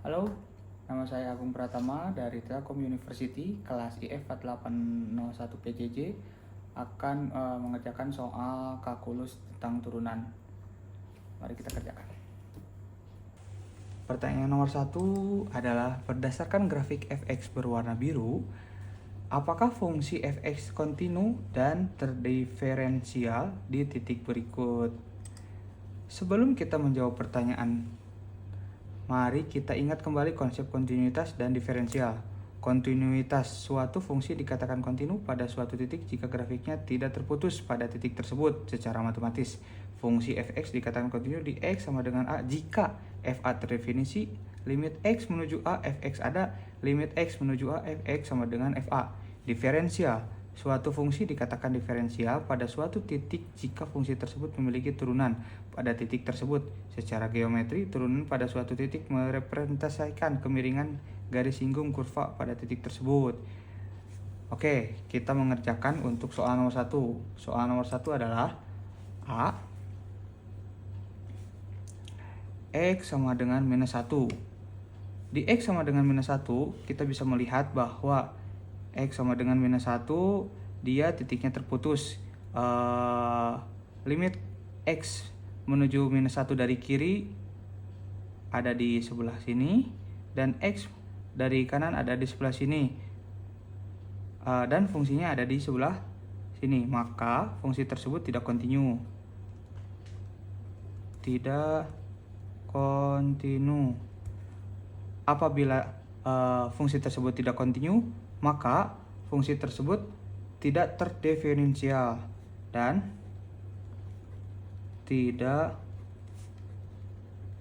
Halo, nama saya Agung Pratama dari Telkom University, kelas IF 4801 PJJ, akan mengerjakan soal kalkulus tentang turunan. Mari kita kerjakan. Pertanyaan nomor 1 adalah berdasarkan grafik fx berwarna biru, apakah fungsi fx kontinu dan terdiferensial di titik berikut? Sebelum kita menjawab pertanyaan, mari kita ingat kembali konsep kontinuitas dan diferensial. Kontinuitas suatu fungsi dikatakan kontinu pada suatu titik jika grafiknya tidak terputus pada titik tersebut secara matematis. Fungsi fx dikatakan kontinu di x sama dengan a jika fa terdefinisi, limit x menuju a fx ada, limit x menuju a fx sama dengan fa. Diferensial, suatu fungsi dikatakan diferensial pada suatu titik jika fungsi tersebut memiliki turunan pada titik tersebut. Secara geometri, turunan pada suatu titik merepresentasikan kemiringan garis singgung kurva pada titik tersebut. Oke, kita mengerjakan untuk soal nomor 1. Soal nomor 1 adalah A X sama dengan minus 1. Di X sama dengan minus 1, kita bisa melihat bahwa X sama dengan minus 1, dia titiknya terputus. Limit X menuju minus 1 dari kiri ada di sebelah sini, dan X dari kanan ada di sebelah sini, dan fungsinya ada di sebelah sini. Maka fungsi tersebut tidak kontinu. Tidak kontinu. Apabila fungsi tersebut tidak kontinu, maka fungsi tersebut tidak terdiferensial dan tidak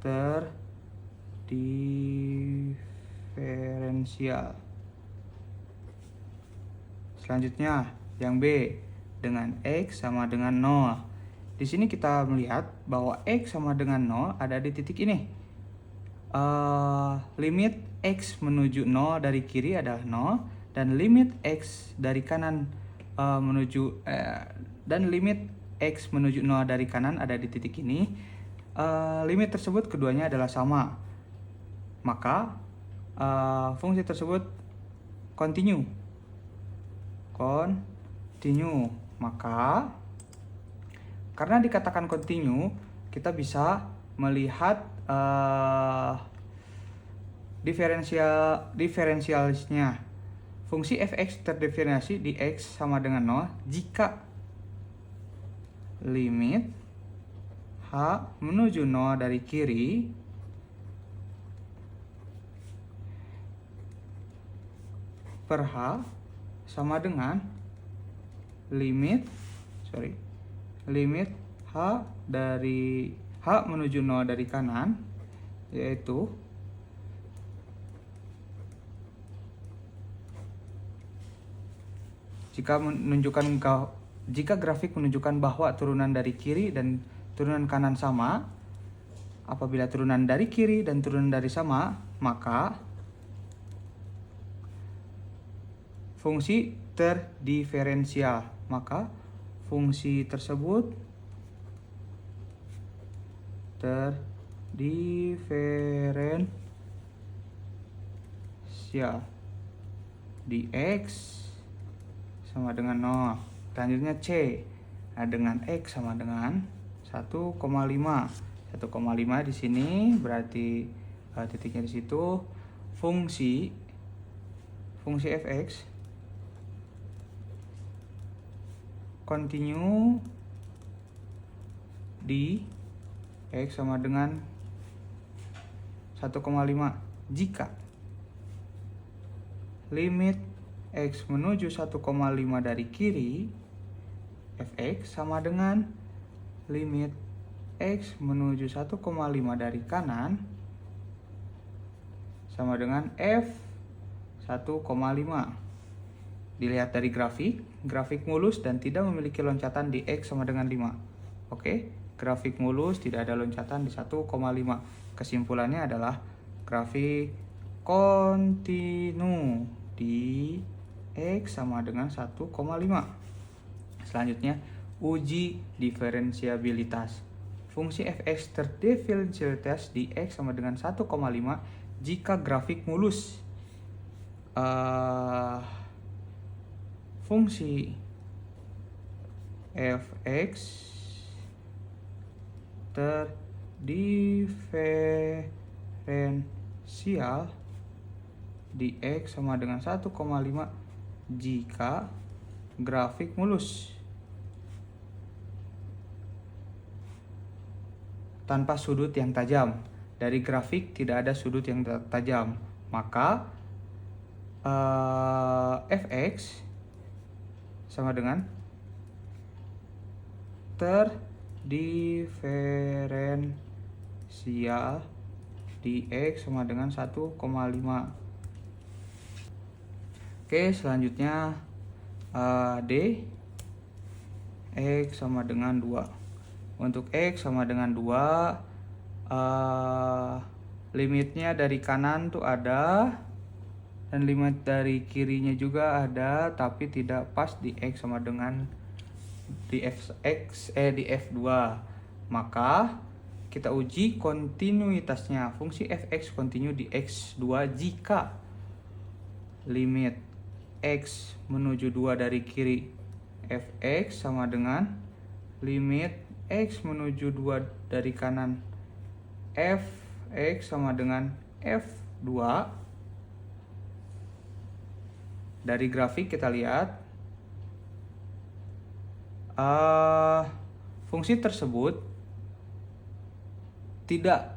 terdiferensial. Selanjutnya, yang B dengan X sama dengan 0. Di sini kita melihat bahwa X sama dengan 0 ada di titik ini. Limit X menuju 0 dari kiri adalah 0, dan limit X dari kanan limit X menuju 0 dari kanan ada di titik ini. Limit tersebut keduanya adalah sama. Maka fungsi tersebut kontinu. Maka karena dikatakan kontinu, kita bisa melihat diferensialnya. Fungsi fx terdefinisi di x sama dengan 0 jika limit h menuju 0 dari kiri per h sama dengan limit h dari h menuju 0 dari kanan, yaitu jika grafik menunjukkan bahwa turunan dari kiri dan turunan kanan sama. Apabila turunan dari kiri dan turunan dari sama, maka fungsi terdiferensial. Maka fungsi tersebut terdiferensial di X sama dengan 0. Selanjutnya C. Nah, dengan X sama dengan 1,5. 1,5 di sini berarti titiknya di situ. Fungsi fx kontinu di X sama dengan 1,5 jika limit X menuju 1,5 dari kiri, fx sama dengan limit X menuju 1,5 dari kanan sama dengan f 1,5. Dilihat dari grafik mulus dan tidak memiliki loncatan di X sama dengan 5. Oke, grafik mulus, tidak ada loncatan di 1,5. Kesimpulannya adalah grafik kontinu di X sama dengan 1,5. Selanjutnya, uji diferensiabilitas. Fungsi fx terdiferensialitas di X sama dengan 1,5 jika grafik mulus. Fungsi fx terdiferensial di X sama dengan 1,5 jika grafik mulus tanpa sudut yang tajam. Dari grafik tidak ada sudut yang tajam, maka fx sama dengan terdiferensial di X sama dengan 1,5. Oke, selanjutnya D X sama dengan 2. Untuk X sama dengan 2, limitnya dari kanan tuh ada dan limit dari kirinya juga ada, tapi tidak pas di X sama dengan di F2. Maka kita uji kontinuitasnya. Fungsi fx kontinu di X2 jika limit X menuju 2 dari kiri fx sama dengan limit X menuju 2 dari kanan fx sama dengan F2. Dari grafik kita lihat fungsi tersebut tidak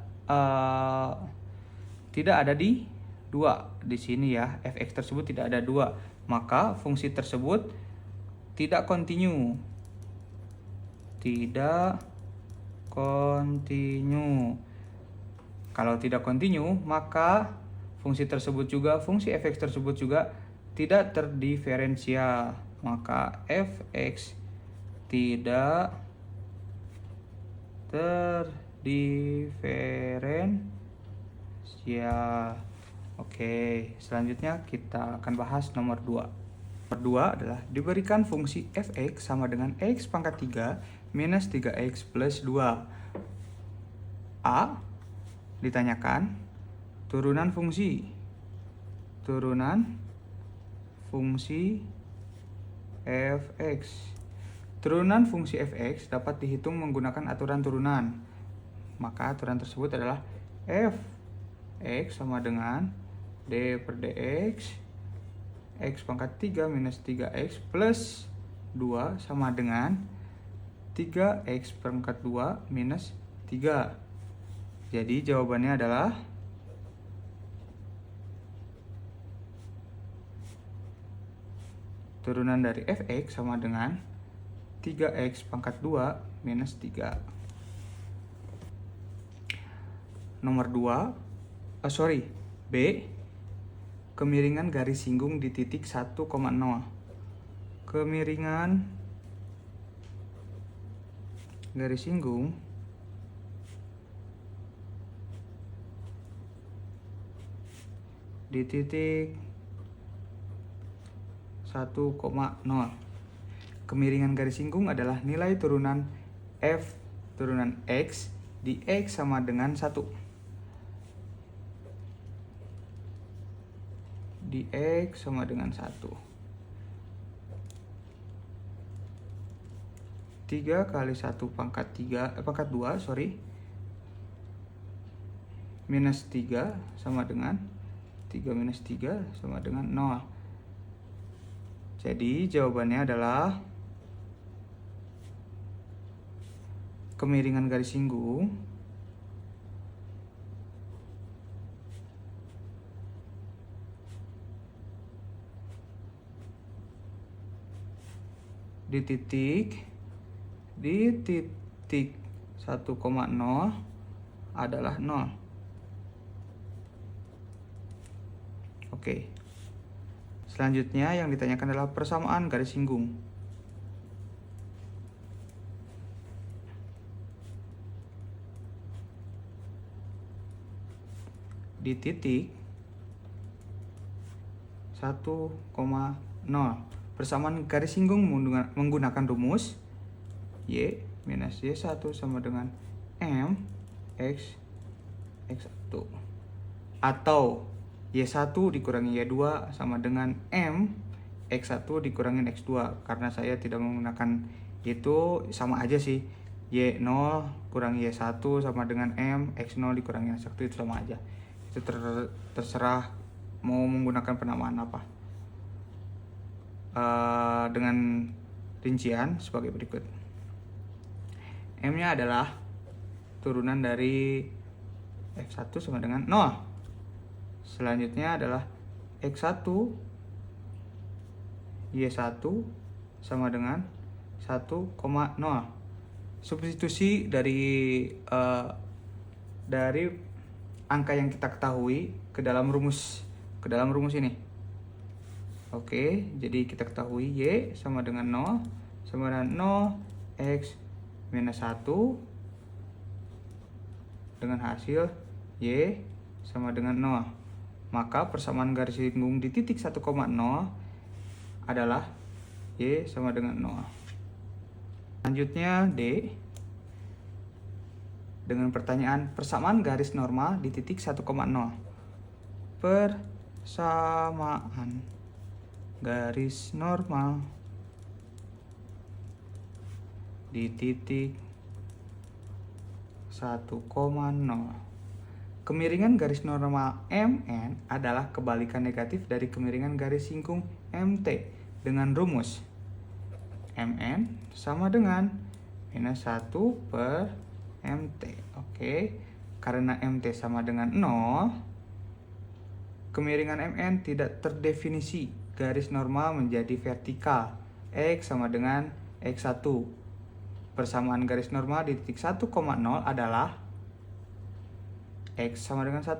ada di 2 di sini ya. Fx tersebut tidak ada 2, maka fungsi tersebut tidak kontinu. Kalau tidak kontinu, maka fungsi fx tersebut juga tidak terdiferensial. Maka fx tidak terdiferensial. Oke, selanjutnya kita akan bahas nomor 2. Nomor 2 adalah diberikan fungsi fx sama dengan x pangkat 3 minus 3x plus 2. A. Ditanyakan turunan fungsi fx. Turunan fungsi fx dapat dihitung menggunakan aturan turunan. Maka aturan tersebut adalah fx sama dengan d per dx x pangkat 3 minus 3x plus 2 sama dengan 3x pangkat 2 minus 3. Jadi jawabannya adalah turunan dari fx sama dengan 3x pangkat 2 minus 3. Nomor 2, B. Kemiringan garis singgung di titik 1,0. Kemiringan garis singgung di titik 1,0. Kemiringan garis singgung adalah nilai turunan f turunan x di x sama dengan 1. Di x sama dengan 1. 3 kali 1 pangkat 2 minus 3 sama dengan 3 minus 3 sama dengan 0. Jadi jawabannya adalah kemiringan garis singgung di titik 1,0 adalah 0. Oke. Selanjutnya yang ditanyakan adalah persamaan garis singgung. Di titik 1,0. Persamaan garis singgung menggunakan rumus Y minus Y1 sama dengan M X X1. atau Y1 dikurangi Y2 sama dengan M X1 dikurangin X2. Karena saya tidak menggunakan itu, sama aja sih. Y0 kurangi Y1 sama dengan M X0 dikurangi X1, itu sama aja. Itu terserah mau menggunakan penamaan apa. Dengan rincian sebagai berikut. M-nya adalah turunan dari F1 sama dengan 0. Selanjutnya adalah X1 Y1 sama dengan 1,0. Substitusi dari angka yang kita ketahui ke dalam rumus ini. Oke, jadi kita ketahui Y sama dengan 0 sama dengan 0 X minus 1 dengan hasil Y sama dengan 0. Maka persamaan garis lingkung di titik 1,0 adalah Y sama dengan 0. Selanjutnya D, dengan pertanyaan persamaan garis normal di titik 1,0. Persamaan garis normal di titik 1,0. Kemiringan garis normal MN adalah kebalikan negatif dari kemiringan garis lingkung MT dengan rumus MN sama dengan minus 1 per MT. Oke, karena MT sama dengan 0, kemiringan MN tidak terdefinisi. Garis normal menjadi vertikal. X sama dengan X1. Persamaan garis normal di titik 1,0 adalah X sama dengan 1.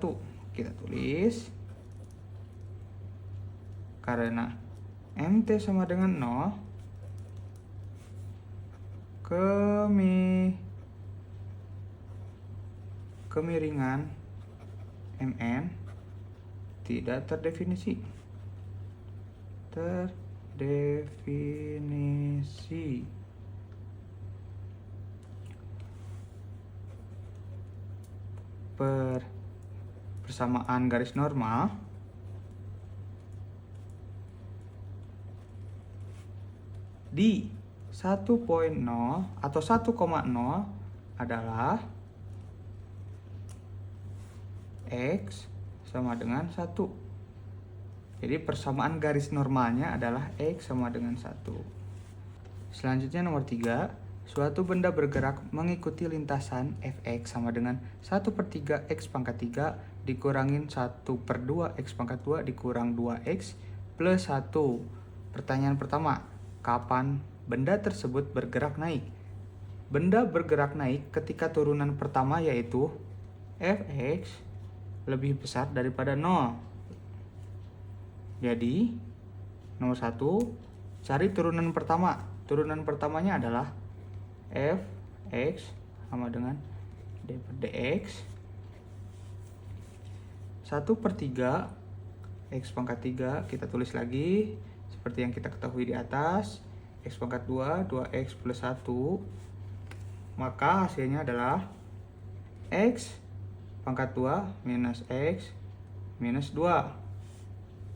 Kita tulis. Karena MT sama dengan 0, kemiringan MN tidak terdefinisi. Persamaan garis normal di 1.0 atau 1,0 adalah X sama dengan 1. Jadi persamaan garis normalnya adalah X sama dengan 1. Selanjutnya nomor 3. Suatu benda bergerak mengikuti lintasan Fx sama dengan 1/3 X pangkat 3 dikurangin 1/2 X pangkat 2 dikurang 2X plus 1. Pertanyaan pertama, kapan benda tersebut bergerak naik? Benda bergerak naik ketika turunan pertama yaitu Fx lebih besar daripada 0. Jadi, nomor 1, cari turunan pertama. Turunan pertamanya adalah Fx sama dengan d per dx. 1/3 X pangkat 3 kita tulis lagi seperti yang kita ketahui di atas. X pangkat 2, 2X plus 1. Maka hasilnya adalah X pangkat 2 minus X minus 2.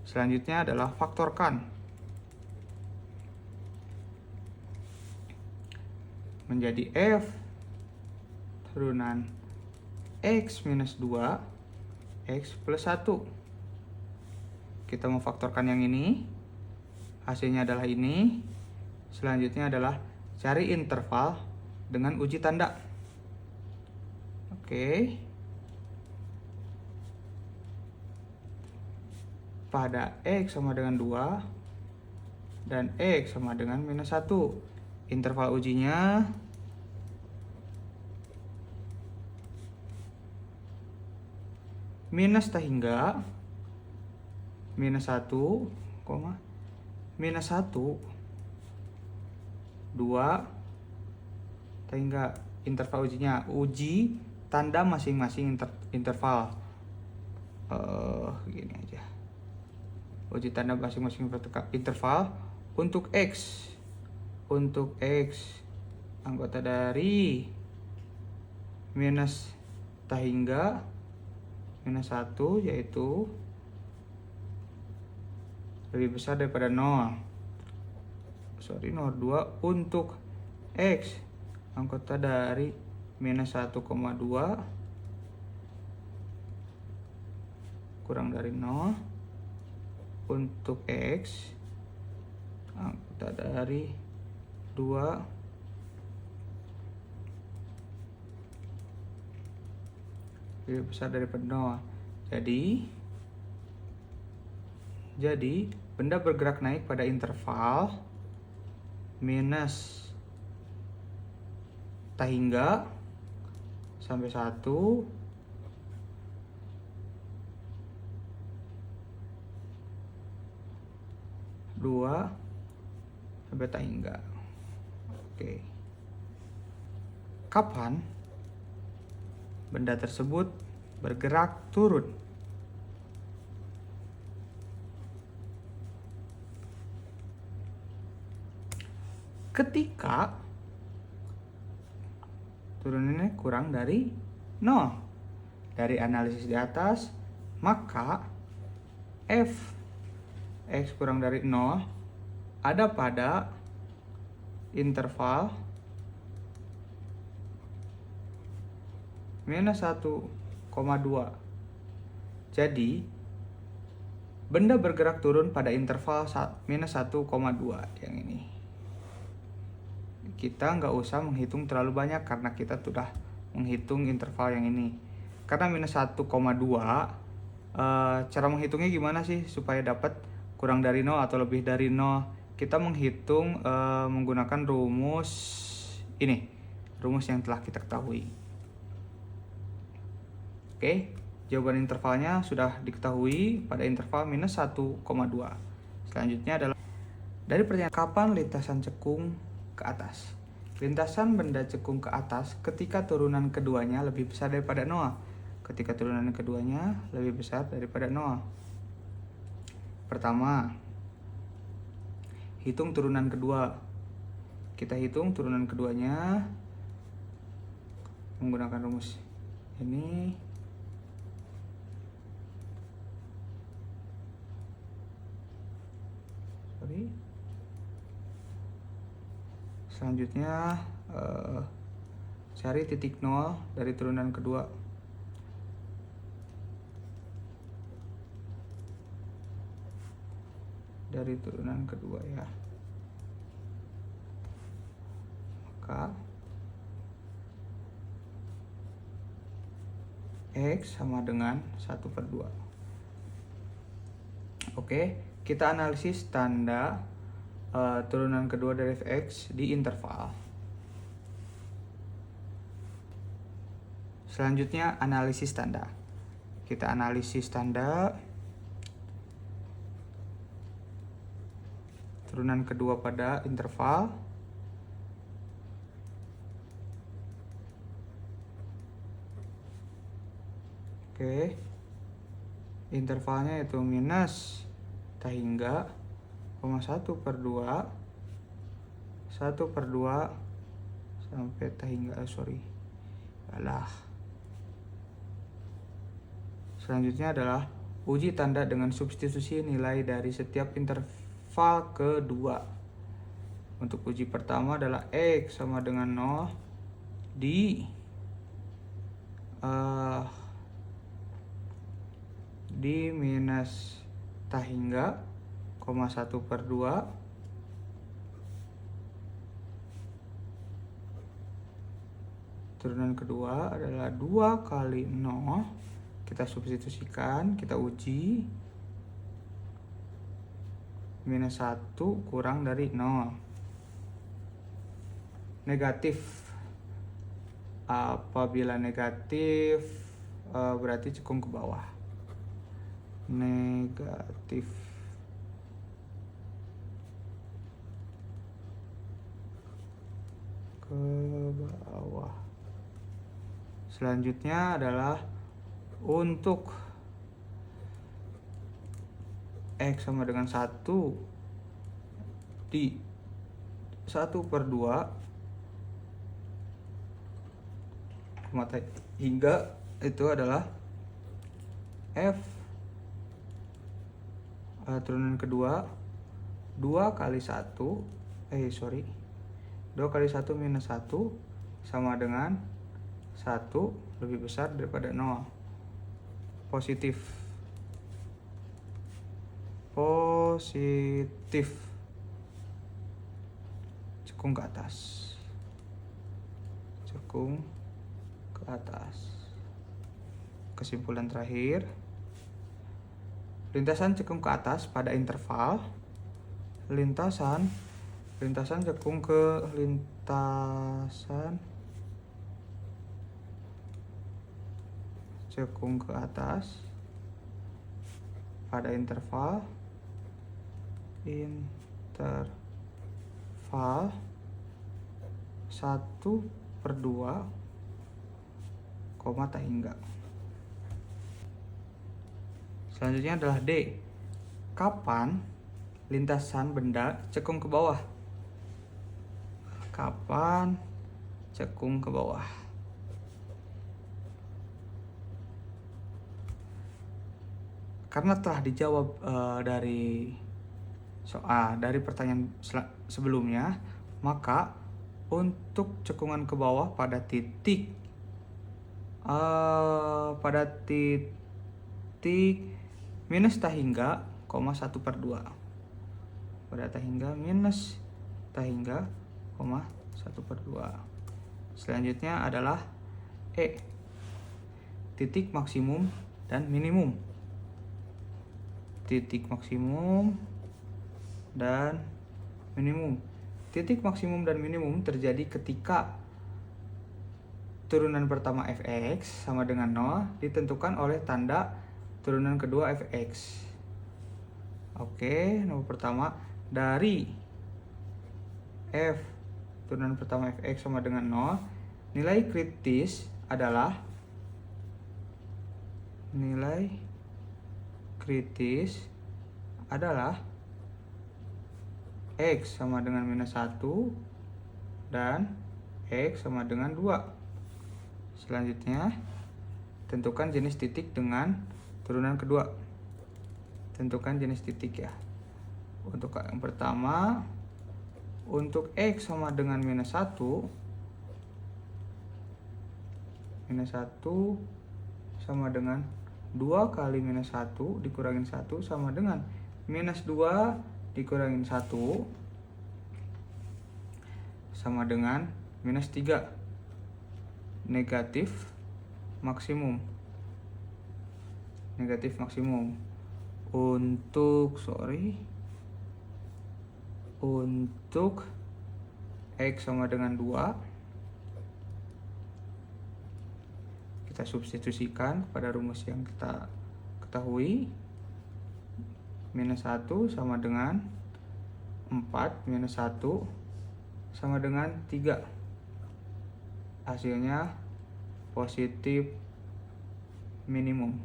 Selanjutnya adalah faktorkan. Menjadi F turunan X minus 2 X plus 1. Kita mau faktorkan yang ini. Hasilnya adalah ini. Selanjutnya adalah cari interval dengan uji tanda. Oke. Pada X sama dengan 2 dan X sama dengan minus 1. Interval ujinya minus tak hingga minus 1, minus 1, 2 tak hingga interval ujinya. Uji tanda masing-masing interval. Gini aja. Uji tanda masing-masing interval untuk X. Untuk X anggota dari minus tak hingga minus 1 yaitu lebih besar daripada 0. Nomor 2 untuk X anggota dari minus 1,2 kurang dari 0 untuk X anggota dari 2 lebih besar daripada 0. Jadi benda bergerak naik pada interval minus tak hingga sampai 1, 2 sampai tak hingga. Oke. Kapan benda tersebut bergerak turun? Ketika turunannya kurang dari 0. Dari analisis di atas, maka f X kurang dari 0 ada pada interval minus 1,2. Jadi benda bergerak turun pada interval minus 1,2 yang ini. Kita nggak usah menghitung terlalu banyak karena kita sudah menghitung interval yang ini. Karena minus 1,2, cara menghitungnya gimana sih supaya dapat kurang dari 0 atau lebih dari 0? Kita menghitung menggunakan rumus ini, rumus yang telah kita ketahui. Oke, jawaban intervalnya sudah diketahui pada interval minus 1,2. Selanjutnya adalah dari pertanyaan, kapan lintasan cekung ke atas? Lintasan benda cekung ke atas ketika turunan keduanya lebih besar daripada 0. Ketika turunan keduanya lebih besar daripada 0. Pertama, hitung turunan kedua. Kita hitung turunan keduanya menggunakan rumus ini. Selanjutnya cari titik 0 dari turunan kedua. Dari turunan kedua ya. Maka X sama dengan 1/2. Oke, kita analisis tanda turunan kedua dari fx di interval. Selanjutnya analisis tanda. Kita analisis tanda turunan kedua pada interval. Oke, intervalnya itu minus tak hingga 1/2 sampai tak hingga Selanjutnya adalah uji tanda dengan substitusi nilai dari setiap interval kedua. Untuk uji pertama adalah X sama dengan 0 di minus tak hingga 1/2 turunan kedua adalah 2 kali 0. Kita substitusikan, kita uji. Minus 1 kurang dari 0. Negatif. Apabila negatif berarti cekung ke bawah. Negatif. Ke bawah. Selanjutnya adalah untuk X sama dengan 1 di 1/2 hingga itu adalah F turunan kedua 2 kali 1 2 kali 1 minus 1 sama dengan 1 lebih besar daripada 0. Positif. Cekung ke atas. Kesimpulan terakhir, lintasan cekung ke atas pada interval lintasan cekung ke atas pada interval 1/2, tak hingga. Selanjutnya adalah D. Kapan lintasan benda cekung ke bawah? Kapan cekung ke bawah? Karena telah dijawab dari pertanyaan sebelumnya, maka untuk cekungan ke bawah pada titik minus tahingga, 1/2. Pada tahingga minus tahingga, 1/2. Selanjutnya adalah E. Titik maksimum dan minimum. Titik maksimum dan minimum. Titik maksimum dan minimum terjadi ketika turunan pertama fx sama dengan 0 ditentukan oleh tanda turunan kedua fx. Oke, nomor pertama, dari f turunan pertama fx sama dengan 0, nilai kritis adalah X sama dengan minus 1 dan X sama dengan 2. Selanjutnya, tentukan jenis titik dengan turunan kedua. Tentukan jenis titik ya. Untuk yang pertama, untuk X sama dengan minus 1 sama dengan 2 kali minus 1 dikurangin 1 sama dengan minus 2 dikurangin 1 sama dengan minus 3. Negatif maksimum. Untuk X sama dengan 2, kita substitusikan kepada rumus yang kita ketahui. Minus 1 sama dengan 4, minus 1 sama dengan 3. Hasilnya positif minimum.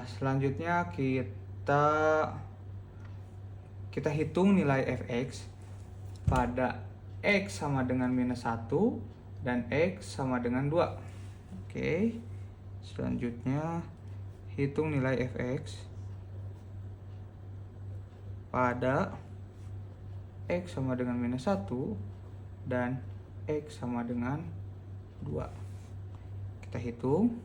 Selanjutnya kita hitung nilai fx pada x sama dengan minus 1 dan x sama dengan 2. Oke. Selanjutnya, hitung nilai fx pada x sama dengan minus 1 dan x sama dengan 2. Kita hitung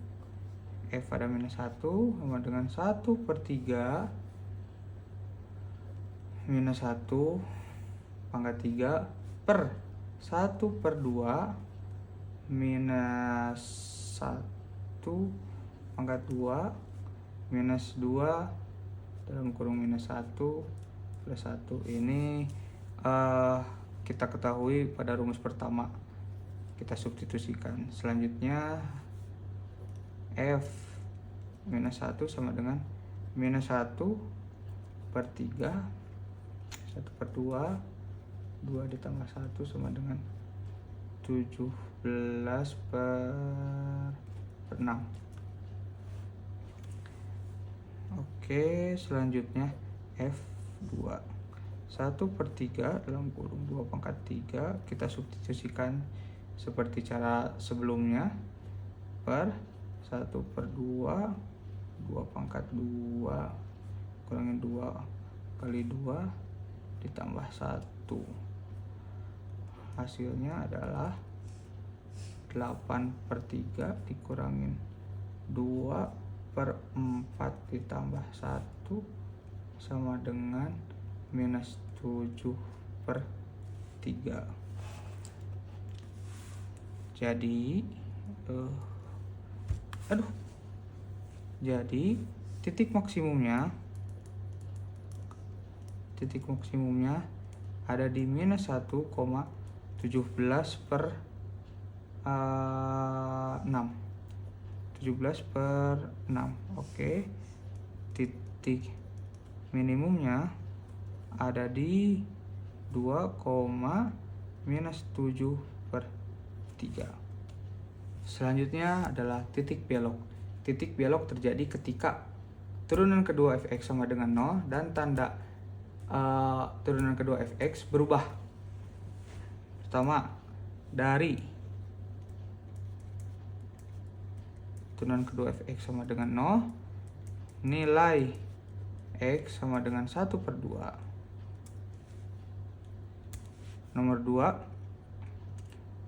f pada minus 1 sama dengan 1/3 minus 1 pangkat 3 per 1/2 minus 1 pangkat 2 minus 2 dalam kurung minus 1 plus 1. Ini kita ketahui pada rumus pertama, kita substitusikan. Selanjutnya f minus 1 sama dengan minus 1/3 1/2 2 ditambah 1 sama dengan 17/6. Oke, selanjutnya F2 1/3 dalam kurung 2 pangkat 3, kita substitusikan seperti cara sebelumnya, per 1/2, 2 pangkat 2 kurangin 2 kali 2 ditambah 1. Hasilnya adalah 8/3 dikurangin 2/4 ditambah 1 sama dengan -7/3. Jadi jadi titik maksimumnya ada di -1,17/6. 17/6. Oke. Titik minimumnya ada di 2,-7/3. Selanjutnya adalah titik belok. Titik belok terjadi ketika turunan kedua fx sama dengan 0 dan tanda turunan kedua fx berubah. Pertama, dari turunan kedua fx sama dengan 0, nilai x sama dengan 1/2. Nomor 2,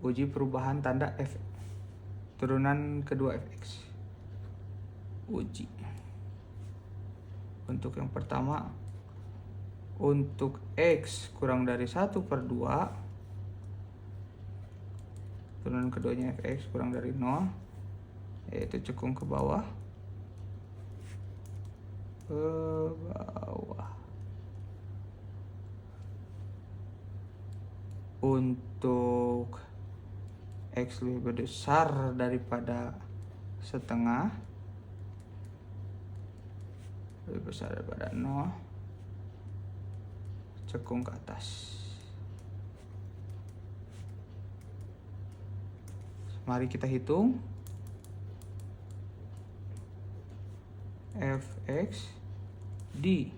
uji perubahan tanda f turunan kedua fx. Uji. Untuk yang pertama, untuk x kurang dari 1/2, turunan keduanya fx kurang dari 0, yaitu cekung ke bawah. Untuk x lebih besar daripada setengah, lebih besar daripada 0, cekung ke atas. Mari kita hitung. Fx di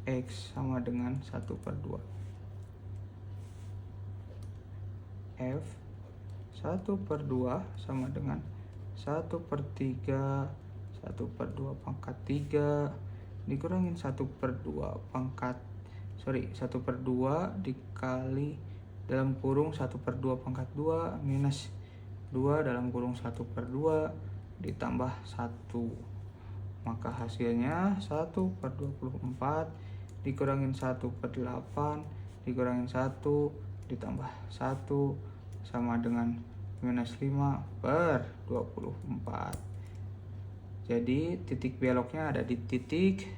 x sama dengan 1/2. F 1/2 sama dengan 1/3 1/2 pangkat 3 dikurangin 1/2 dikali dalam kurung 1/2 pangkat 2 minus 2 dalam kurung 1/2 ditambah 1. Maka hasilnya 1/24 dikurangin 1/8 dikurangin 1 ditambah 1 sama dengan -5/24. Jadi titik beloknya ada di titik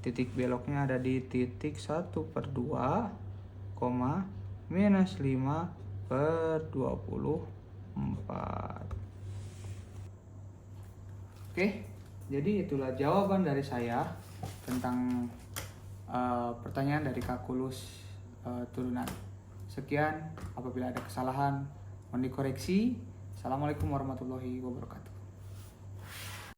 1/2, -5/24. Oke, jadi itulah jawaban dari saya tentang pertanyaan dari kalkulus turunan. Sekian, apabila ada kesalahan mohon dikoreksi. Assalamualaikum warahmatullahi wabarakatuh.